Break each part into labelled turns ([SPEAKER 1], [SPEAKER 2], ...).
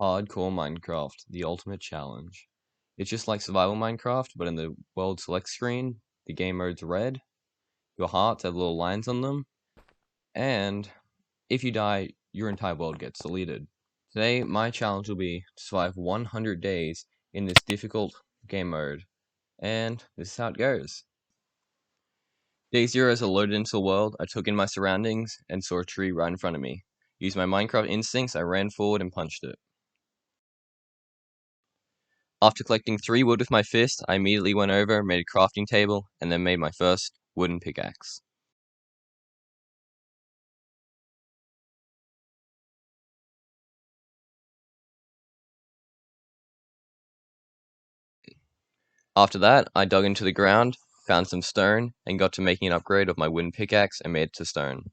[SPEAKER 1] Hardcore Minecraft, the ultimate challenge. It's just like survival Minecraft, but in the world select screen, the game mode's red, your hearts have little lines on them, and if you die, your entire world gets deleted. Today, my challenge will be to survive 100 days in this difficult game mode, and this is how it goes. Day 0 as I loaded into the world, I took in my surroundings and saw a tree right in front of me. Using my Minecraft instincts, I ran forward and punched it. After collecting 3 wood with my fist, I immediately went over, made a crafting table, and then made my first wooden pickaxe. After that, I dug into the ground, found some stone, and got to making an upgrade of my wooden pickaxe and made it to stone.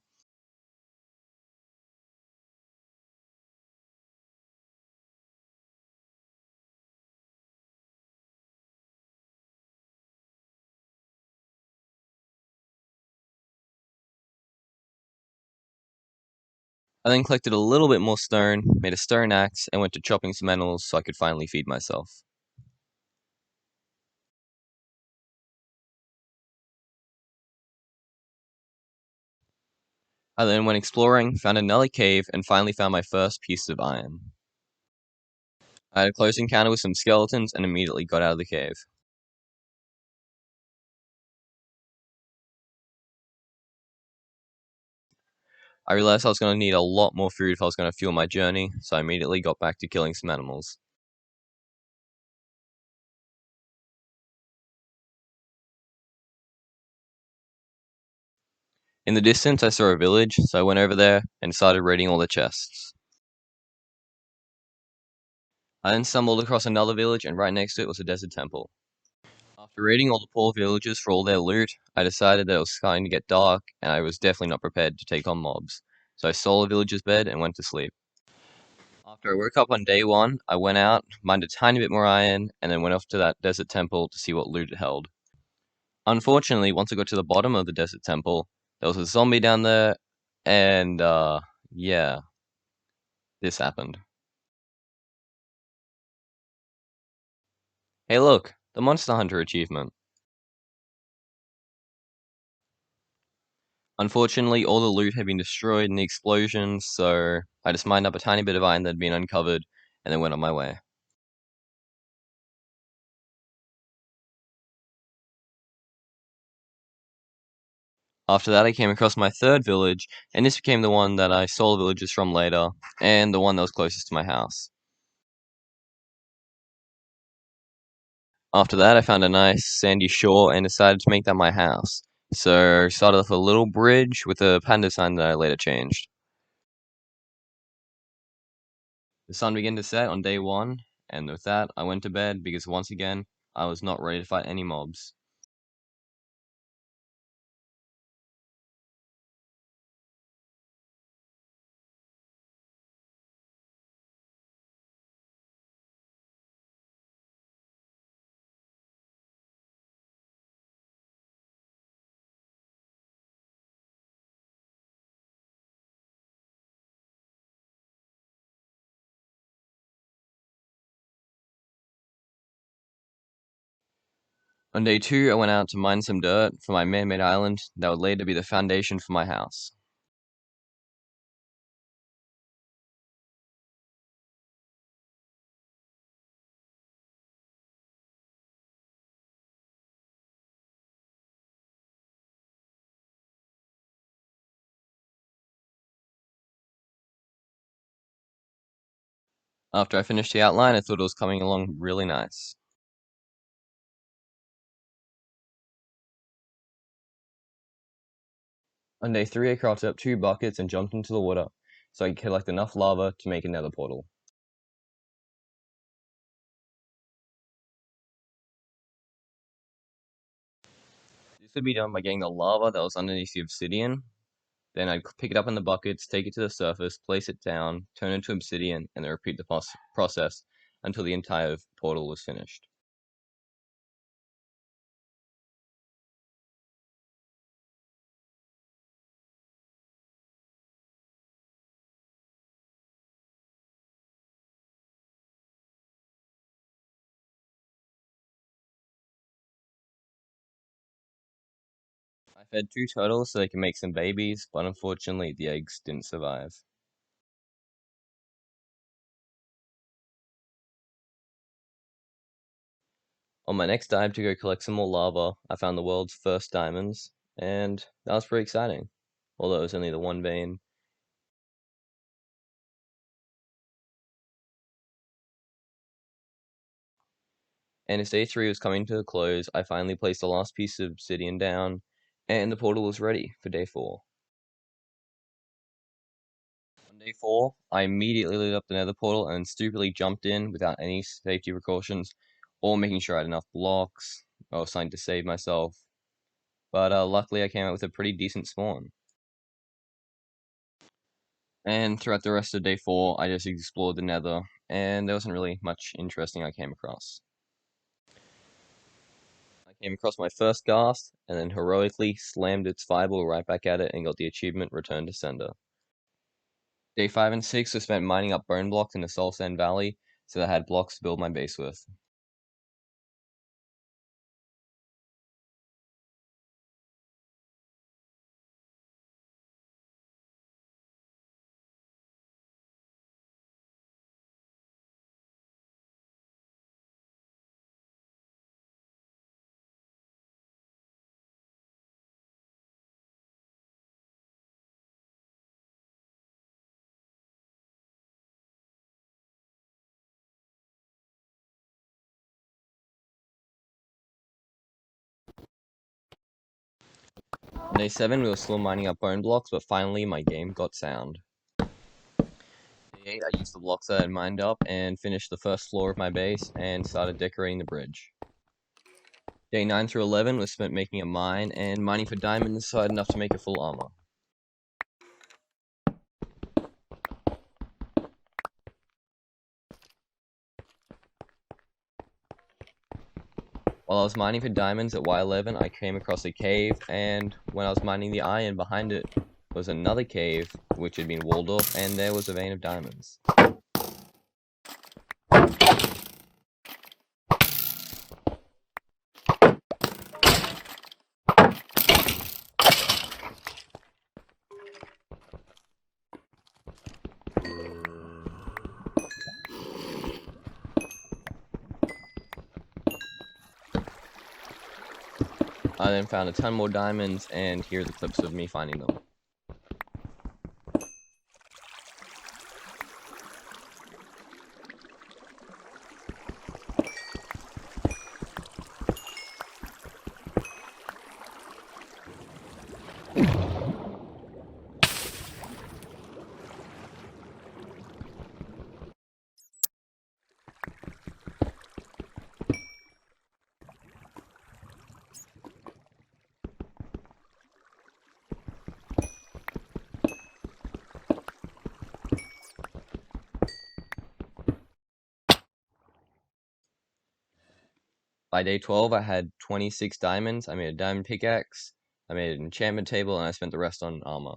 [SPEAKER 1] I then collected a little bit more stone, made a stone axe, and went to chopping some animals so I could finally feed myself. I then went exploring, found another cave, and finally found my first piece of iron. I had a close encounter with some skeletons and immediately got out of the cave. I realized I was going to need a lot more food if I was going to fuel my journey, so I immediately got back to killing some animals. In the distance, I saw a village, so I went over there and started raiding all the chests. I then stumbled across another village, and right next to it was a desert temple. After raiding all the poor villagers for all their loot, I decided that it was starting to get dark, and I was definitely not prepared to take on mobs. So I stole a villager's bed and went to sleep. After I woke up on day 1, I went out, mined a tiny bit more iron, and then went off to that desert temple to see what loot it held. Unfortunately, once I got to the bottom of the desert temple, there was a zombie down there, and, yeah, this happened. Hey look, the Monster Hunter achievement. Unfortunately, all the loot had been destroyed in the explosion, so I just mined up a tiny bit of iron that had been uncovered, and then went on my way. After that, I came across my third village, and this became the one that I stole villagers from later, and the one that was closest to my house. After that, I found a nice sandy shore and decided to make that my house. So I started off a little bridge with a panda sign that I later changed. The sun began to set on day 1, and with that, I went to bed because once again, I was not ready to fight any mobs. On day 2, I went out to mine some dirt for my man-made island that would later be the foundation for my house. After I finished the outline, I thought it was coming along really nice. On day 3, I crafted up 2 buckets and jumped into the water so I could collect enough lava to make a nether portal. This would be done by getting the lava that was underneath the obsidian. Then I'd pick it up in the buckets, take it to the surface, place it down, turn it into obsidian, and then repeat the process until the entire portal was finished. I fed 2 turtles so they can make some babies, but unfortunately the eggs didn't survive. On my next dive to go collect some more lava, I found the world's first diamonds, and that was pretty exciting, although it was only the one vein. And as day 3 was coming to a close, I finally placed the last piece of obsidian down, and the portal was ready for day 4. On day 4, I immediately lit up the nether portal and stupidly jumped in without any safety precautions, or making sure I had enough blocks. I was trying to save myself, but luckily I came out with a pretty decent spawn. And throughout the rest of day 4, I just explored the nether, and there wasn't really much interesting I came across. I came across my first ghast, and then heroically slammed its fireball right back at it and got the achievement Return to Sender. Day 5 and 6 were spent mining up bone blocks in the Soul Sand Valley, so I had blocks to build my base with. On day 7 we were still mining up bone blocks, but finally my game got sound. Day 8 I used the blocks that I had mined up and finished the first floor of my base and started decorating the bridge. Day 9 through 11 was spent making a mine and mining for diamonds, so I had enough to make a full armor. While I was mining for diamonds at Y11, I came across a cave, and when I was mining the iron behind it was another cave, which had been walled off, and there was a vein of diamonds. I then found a ton more diamonds, and here are the clips of me finding them. By day 12, I had 26 diamonds. I made a diamond pickaxe, I made an enchantment table, and I spent the rest on armor.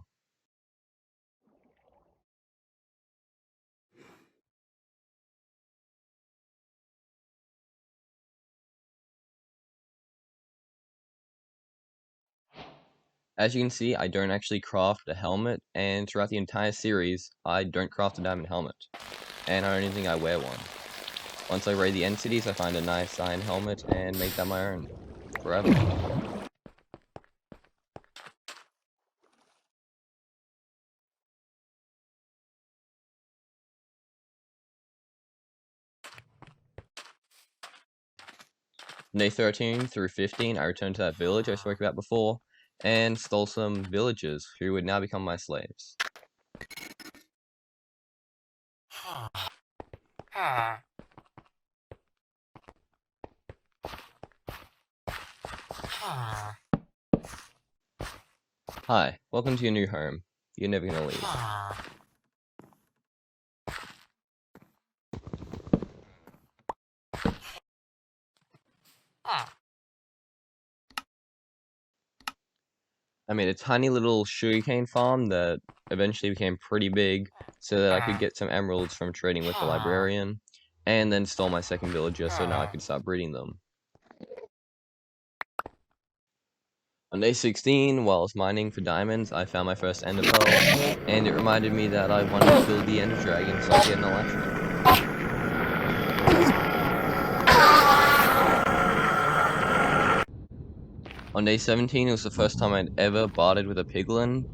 [SPEAKER 1] As you can see, I don't actually craft a helmet, and throughout the entire series, I don't craft a diamond helmet. And I don't even think I wear one. Once I raid the end cities, I find a nice iron helmet and make that my own. Forever. Day 13 through 15, I returned to that village I spoke about before, and stole some villagers, who would now become my slaves. Hi, welcome to your new home. You're never gonna leave. I made a tiny little sugarcane farm that eventually became pretty big, so that I could get some emeralds from trading with the librarian, and then stole my second villager so now I could start breeding them. On day 16, while I was mining for diamonds, I found my first ender pearl, and it reminded me that I wanted to kill the ender dragon so I could get an elytra. On day 17, it was the first time I'd ever bartered with a piglin,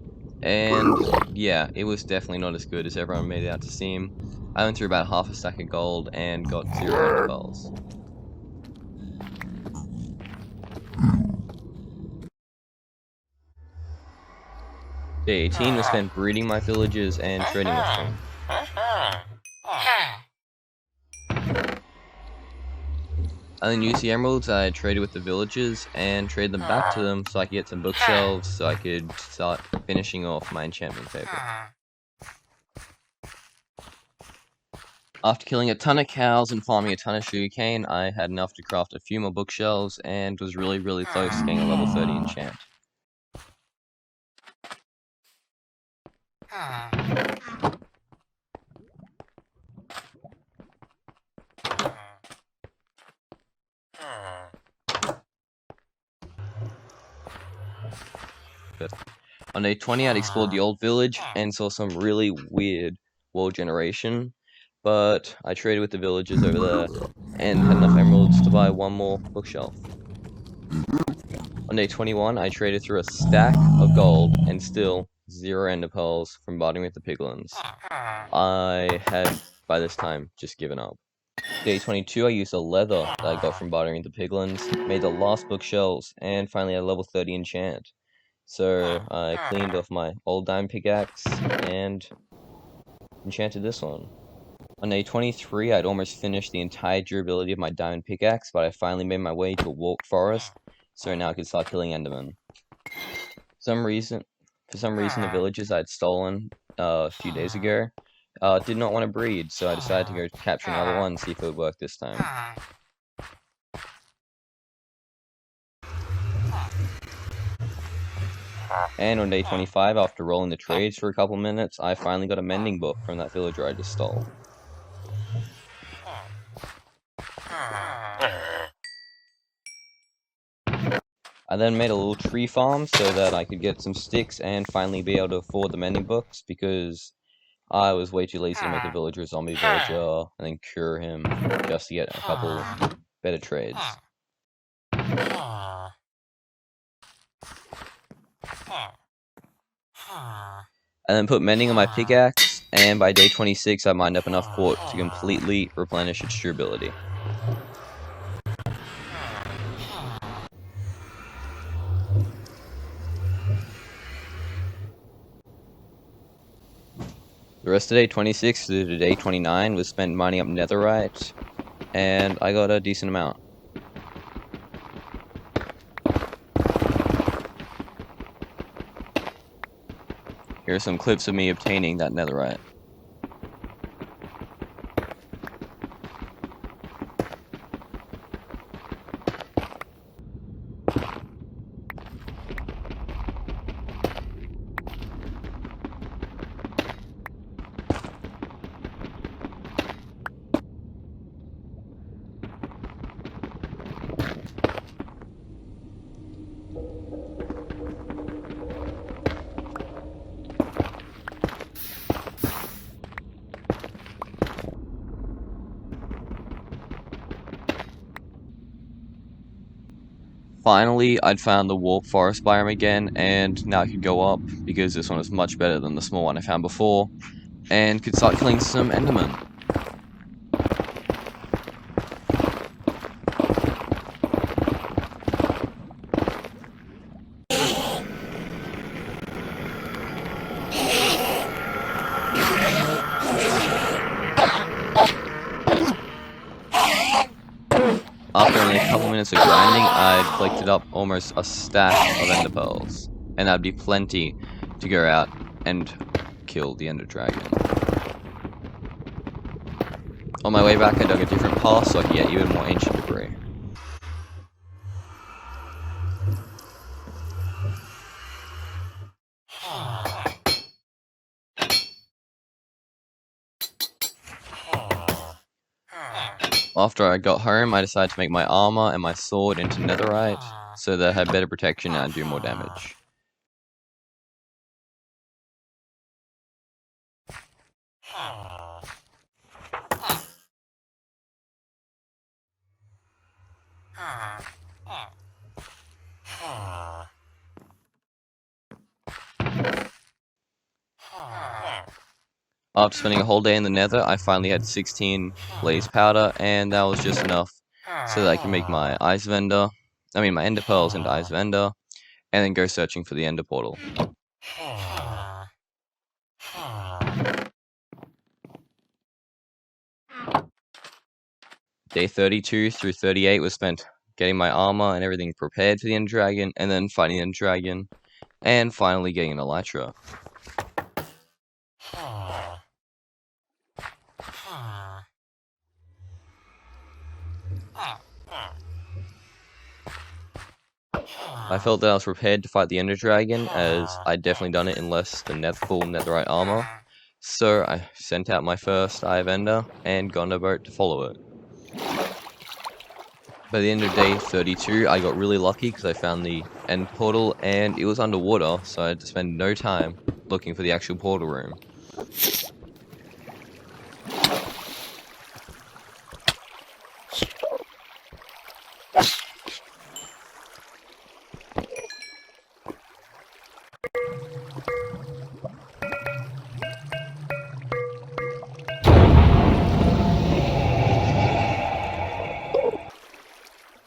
[SPEAKER 1] and yeah, it was definitely not as good as everyone made it out to seem. I went through about half a stack of gold and got 0 ender pearls. Day 18 was spent breeding my villagers and trading with them. I then used the emeralds I had traded with the villagers and traded them back to them so I could get some bookshelves so I could start finishing off my enchantment table. After killing a ton of cows and farming a ton of sugarcane, I had enough to craft a few more bookshelves and was really close to getting a level 30 enchant. On day 20, I'd explored the old village and saw some really weird world generation, but I traded with the villagers over there and had enough emeralds to buy one more bookshelf. On day 21, I traded through a stack of gold and still 0 ender pearls from bartering with the piglins. I had, by this time, just given up. Day 22, I used a leather that I got from bartering with the piglins, made the last bookshelves, and finally had a level 30 enchant. So I cleaned off my old diamond pickaxe and enchanted this one. On day 23, I'd almost finished the entire durability of my diamond pickaxe, but I finally made my way to a warped forest, so now I could start killing endermen. For some reason, the villagers I'd stolen a few days ago did not want to breed, so I decided to go capture another one and see if it would work this time. And on day 25, after rolling the trades for a couple minutes, I finally got a mending book from that villager I just stole. I then made a little tree farm so that I could get some sticks and finally be able to afford the mending books because I was way too lazy to make a villager a zombie villager and then cure him just to get a couple better trades. I then put mending on my pickaxe, and by day 26 I mined up enough quartz to completely replenish its durability. The rest of day 26 to day 29 was spent mining up netherite, and I got a decent amount. Here are some clips of me obtaining that netherite. Finally, I'd found the warp forest biome again, and now I could go up, because this one is much better than the small one I found before, and could start killing some endermen. After only a couple minutes of grinding, I'd collected up almost a stack of ender pearls, and that'd be plenty to go out and kill the ender dragon. On my way back, I dug a different path so I could get even more ancient debris. After I got home, I decided to make my armor and my sword into netherite, so that I had better protection and I'd do more damage. After spending a whole day in the nether, I finally had 16 blaze powder, and that was just enough so that I can make my my ender pearls into ice vendor, and then go searching for the ender portal. Day 32 through 38 was spent getting my armor and everything prepared for the ender dragon, and then fighting the ender dragon, and finally getting an elytra. I felt that I was prepared to fight the ender dragon, as I'd definitely done it in less than full netherite armor, so I sent out my first Eye of Ender and got on a boat to follow it. By the end of day 32, I got really lucky because I found the end portal, and it was underwater, so I had to spend no time looking for the actual portal room.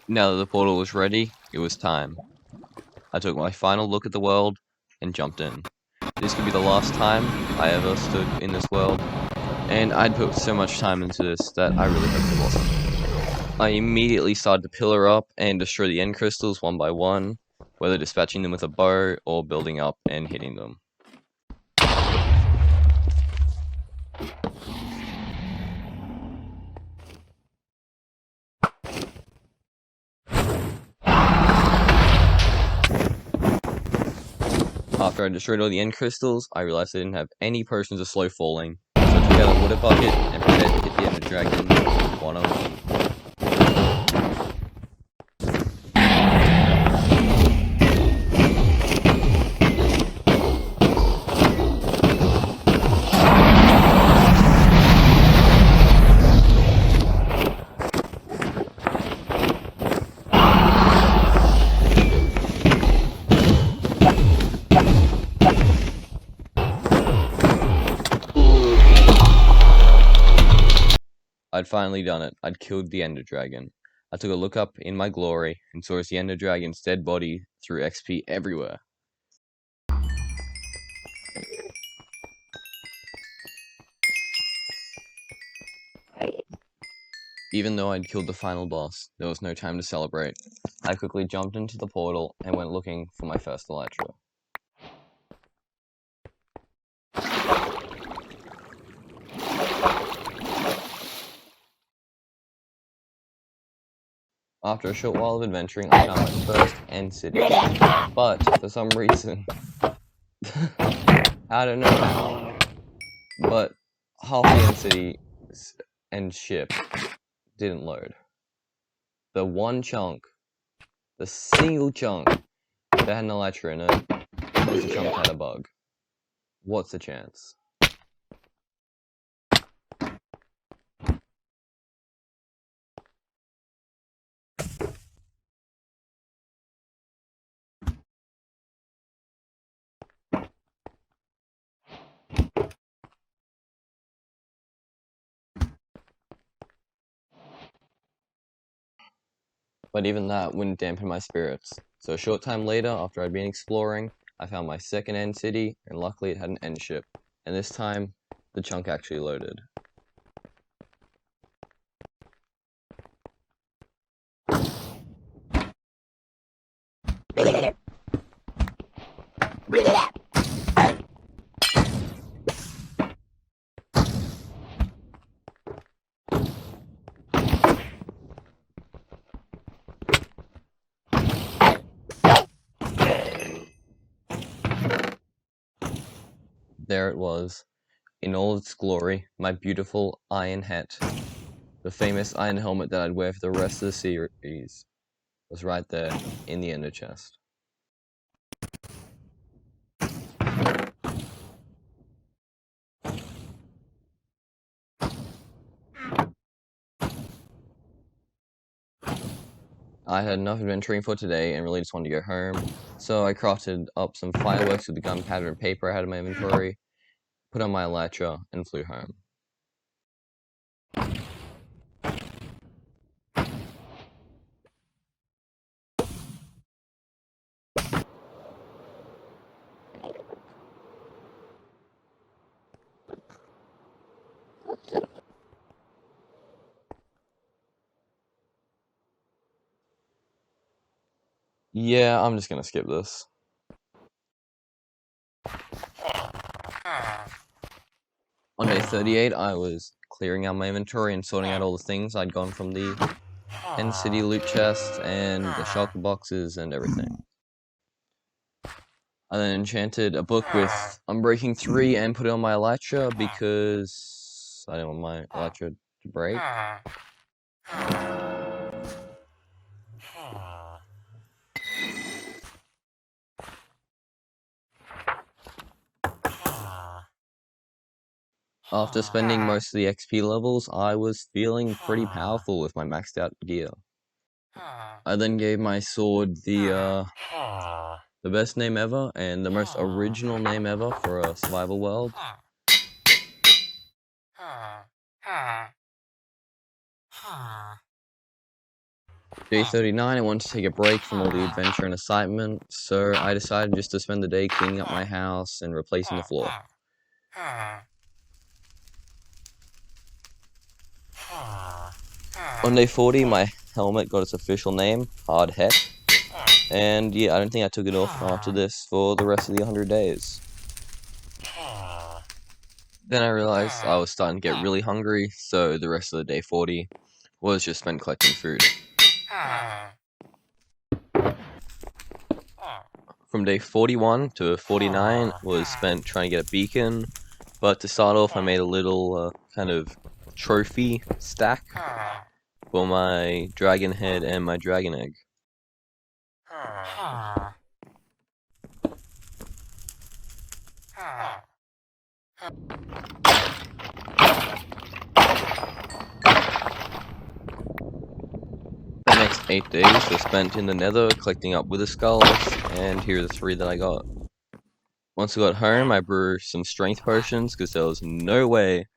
[SPEAKER 1] Now that the portal was ready, it was time. I took my final look at the world and jumped in. This could be the last time I ever stood in this world, and I'd put so much time into this that I really hoped it wasn't. I immediately started to pillar up and destroy the end crystals one by one, whether dispatching them with a bow or building up and hitting them. After I destroyed all the end crystals, I realized I didn't have any potions of slow falling, so I took out a water bucket and prepared to hit the ender dragon one-on-one. I'd finally done it. I'd killed the ender dragon. I took a look up in my glory and saw the ender dragon's dead body threw XP everywhere. Even though I'd killed the final boss, there was no time to celebrate. I quickly jumped into the portal and went looking for my first elytra. After a short while of adventuring, I found my first end city, but for some reason, I don't know how, but half the end city and ship didn't load. The one chunk, the single chunk that had an elytra in it, was the chunk that had a bug. What's the chance? But even that wouldn't dampen my spirits. So a short time later, after I'd been exploring, I found my second end city, and luckily it had an end ship. And this time, the chunk actually loaded. There it was, in all its glory, my beautiful iron hat. The famous iron helmet that I'd wear for the rest of the series was right there in the ender chest. I had enough adventuring for today and really just wanted to go home, so I crafted up some fireworks with the gunpowder and paper I had in my inventory, put on my elytra, and flew home. Yeah, I'm just gonna skip this. On day 38, I was clearing out my inventory and sorting out all the things I'd gone from the End City loot chest and the shulker boxes and everything. I then enchanted a book with Unbreaking 3 and put it on my elytra because I didn't want my elytra to break. After spending most of the XP levels, I was feeling pretty powerful with my maxed out gear. I then gave my sword the best name ever and the most original name ever for a survival world. Day 39, I wanted to take a break from all the adventure and excitement, so I decided just to spend the day cleaning up my house and replacing the floor. On day 40, my helmet got its official name, Hard Heck, and yeah, I don't think I took it off after this for the rest of the 100 days. Then I realized I was starting to get really hungry, so the rest of the day 40 was just spent collecting food. From day 41 to 49 was spent trying to get a beacon, but to start off I made a little kind of trophy stack for my dragon head and my dragon egg. The next 8 days were spent in the nether collecting up wither skulls, and here are the 3 that I got. Once I got home, I brewed some strength potions because there was no way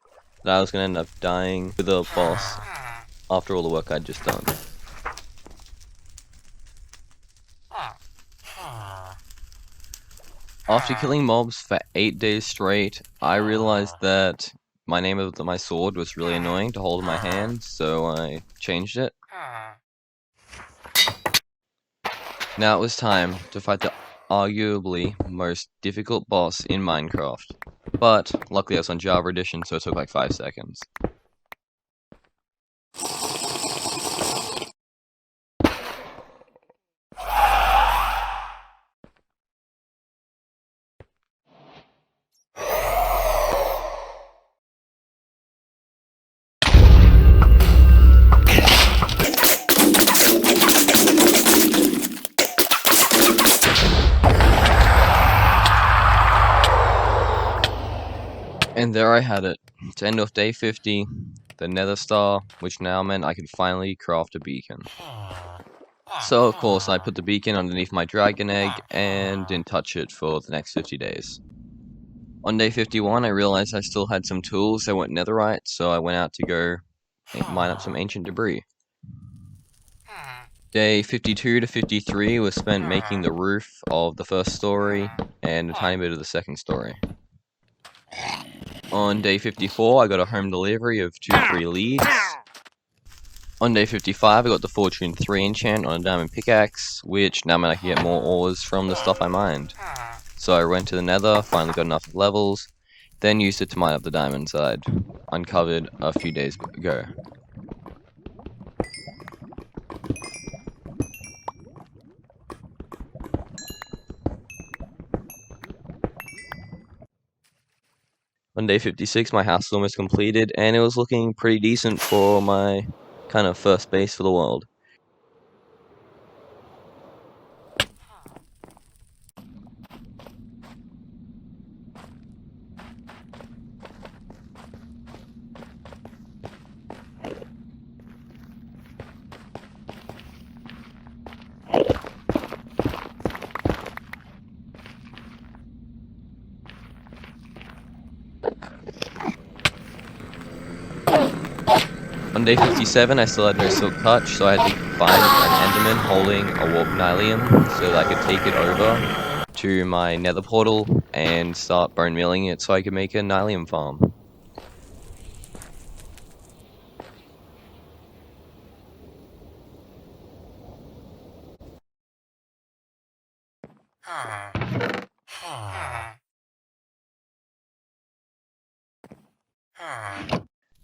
[SPEAKER 1] that I was going to end up dying with a boss after all the work I'd just done. After killing mobs for 8 days straight, I realized that my name of my sword was really annoying to hold in my hand, so I changed it. Now it was time to fight the arguably most difficult boss in Minecraft. But luckily I was on Java Edition, so it took like 5 seconds. And there I had it. To end off day 50, the nether star, which now meant I could finally craft a beacon. So of course I put the beacon underneath my dragon egg and didn't touch it for the next 50 days. On day 51 I realized I still had some tools that weren't netherite, so I went out to go mine up some ancient debris. Day 52 to 53 was spent making the roof of the first story and a tiny bit of the second story. On day 54, I got a home delivery of 2-3 leads. On day 55, I got the Fortune 3 enchant on a diamond pickaxe, which now meant I could get more ores from the stuff I mined. So I went to the nether, finally got enough levels, then used it to mine up the diamonds I'd uncovered a few days ago. On day 56, my house was almost completed, and it was looking pretty decent for my kind of first base for the world. On day 57, I still had no silk touch, so I had to find an enderman holding a warp nylium so that I could take it over to my nether portal and start bone milling it so I could make a nylium farm.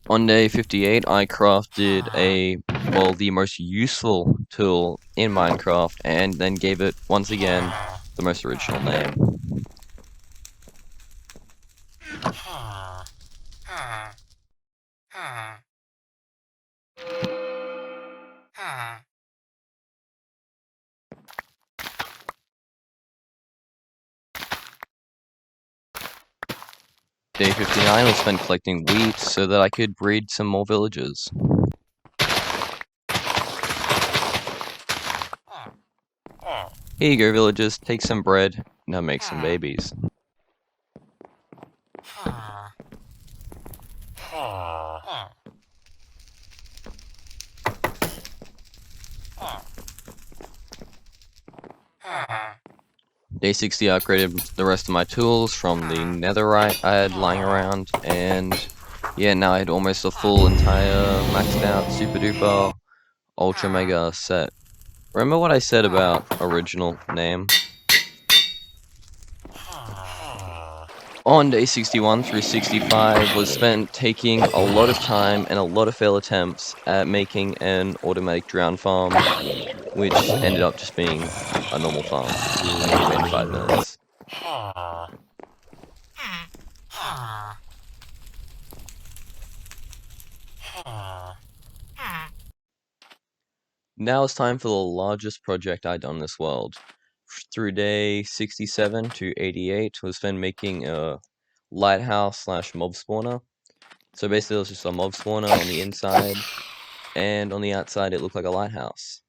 [SPEAKER 1] On day 58, I crafted the most useful tool in Minecraft, and then gave it, once again, the most original name. Day 59 was spent collecting wheat so that I could breed some more villagers. Here you go, villagers, take some bread, now make some babies. Day 60, I upgraded the rest of my tools from the netherite I had lying around, and yeah, now I had almost a full entire maxed out super duper ultra mega set. Remember what I said about original name? On day 61 through 65 was spent taking a lot of time and a lot of failed attempts at making an automatic drown farm, which ended up just being a normal farm. I made it in 5 minutes. Now it's time for the largest project I'd done in this world. Through day 67 to 88 was spent making a lighthouse slash mob spawner. So basically it was just a mob spawner on the inside, and on the outside it looked like a lighthouse.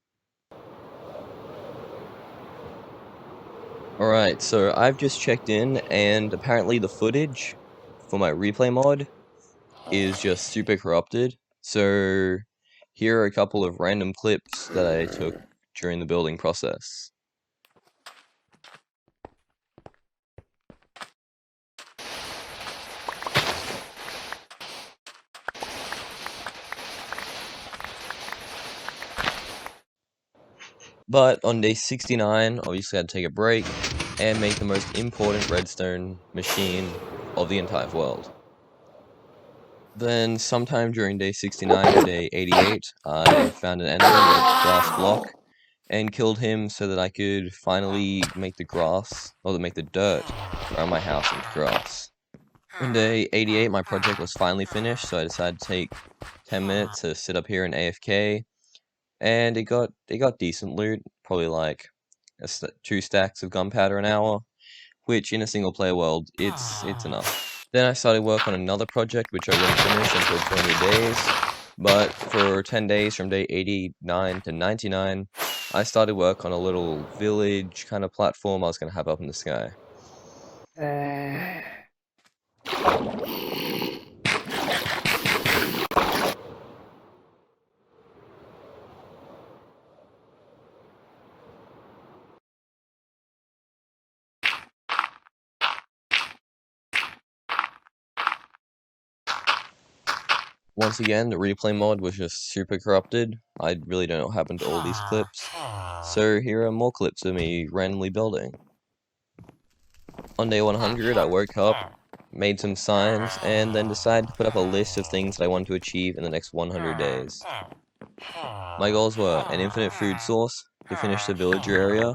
[SPEAKER 1] Alright, so I've just checked in, and apparently the footage for my replay mod is just super corrupted. So here are a couple of random clips that I took during the building process. But on day 69, obviously I had to take a break and make the most important redstone machine of the entire world. Then sometime during day 69 to day 88, I found an enderman with a glass block and killed him so that I could finally make the grass, or make the dirt around my house into grass. On day 88, my project was finally finished, so I decided to take 10 minutes to sit up here in AFK, and it got decent loot, probably like 2 stacks of gunpowder an hour, which in a single player world, it's enough. Then I started work on another project which I wouldn't finish until 200 days, but for 10 days from day 89 to 99, I started work on a little village kind of platform I was going to have up in the sky. Once again, the replay mod was just super corrupted. I really don't know what happened to all these clips. So here are more clips of me randomly building. On day 100, I woke up, made some signs, and then decided to put up a list of things that I wanted to achieve in the next 100 days. My goals were an infinite food source, to finish the villager area,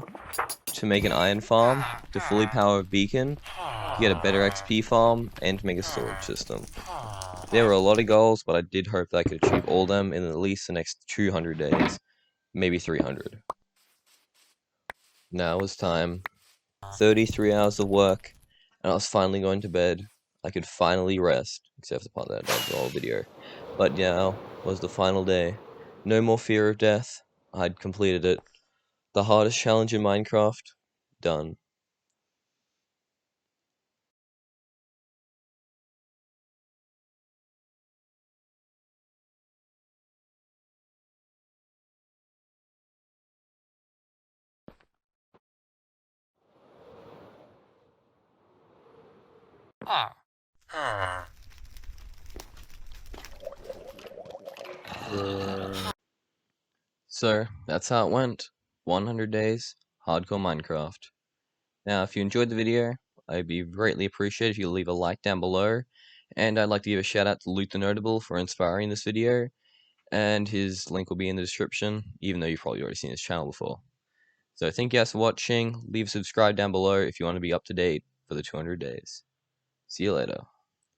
[SPEAKER 1] to make an iron farm, to fully power a beacon, to get a better XP farm, and to make a storage system. There were a lot of goals, but I did hope that I could achieve all of them in at least the next 200 days, maybe 300. Now it was time. 33 hours of work, and I was finally going to bed. I could finally rest, except for the part that I dubbed the whole video. But now was the final day. No more fear of death. I'd completed it. The hardest challenge in Minecraft. Done. So, that's how it went. 100 days, hardcore Minecraft. Now, if you enjoyed the video, I'd be greatly appreciated if you leave a like down below. And I'd like to give a shout out to TheNotable for inspiring this video. And his link will be in the description, even though you've probably already seen his channel before. So thank you guys for watching. Leave a subscribe down below if you want to be up to date for the 200 days. See you later.